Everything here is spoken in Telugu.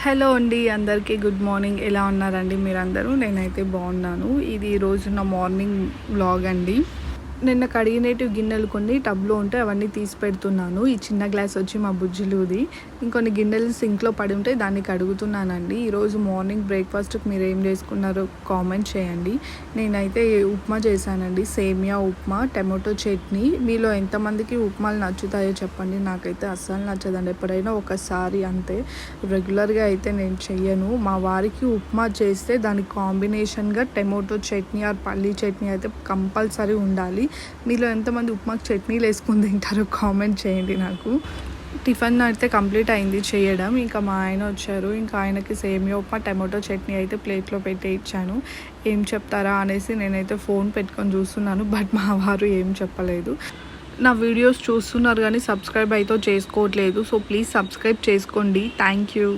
హలో అండి, అందరికీ గుడ్ మార్నింగ్. ఎలా ఉన్నారండి మీరందరూ? నేనైతే బాగున్నాను. ఇది ఈరోజు నా మార్నింగ్ వ్లాగ్ అండి. నిన్న కడిగినేటివి గిన్నెలు కొన్ని టబ్లో ఉంటే అవన్నీ తీసి పెడుతున్నాను. ఈ చిన్న గ్లాస్ వచ్చి మా బుజ్జిలుది. ఇంకొన్ని గిన్నెలు సింక్లో పడి ఉంటే దాన్ని కడుగుతున్నానండి. ఈరోజు మార్నింగ్ బ్రేక్ఫాస్ట్కి మీరు ఏం చేసుకున్నారో కామెంట్ చేయండి. నేనైతే ఉప్మా చేశానండి. సేమియా ఉప్మా, టమాటో చట్నీ. మీలో ఎంతమందికి ఉప్మాలు నచ్చుతాయో చెప్పండి. నాకైతే అస్సలు నచ్చదండి. ఎప్పుడైనా ఒకసారి అంతే, రెగ్యులర్గా అయితే నేను చెయ్యను. మా వారికి ఉప్మా చేస్తే దానికి కాంబినేషన్గా టమాటో చట్నీ ఆర్ పల్లీ చట్నీ అయితే కంపల్సరీ ఉండాలి. మీలో ఎంతమంది ఉప్మాకి చట్నీలు వేసుకొని తింటారో కామెంట్ చేయండి నాకు. టిఫిన్ అయితే కంప్లీట్ అయింది చేయడం. ఇంకా మా ఆయన వచ్చారు. ఇంకా ఆయనకి సేమియా ఉప్మా, టమాటో చట్నీ అయితే ప్లేట్లో పెట్టి ఇచ్చాను. ఏం చెప్తారా అనేసి నేనైతే ఫోన్ పెట్టుకొని చూస్తున్నాను. బట్ మా వారు ఏం చెప్పలేదు. నా వీడియోస్ చూస్తున్నారు కానీ సబ్స్క్రైబ్ అయితే చేసుకోవట్లేదు. సో ప్లీజ్ సబ్స్క్రైబ్ చేసుకోండి. Thank you.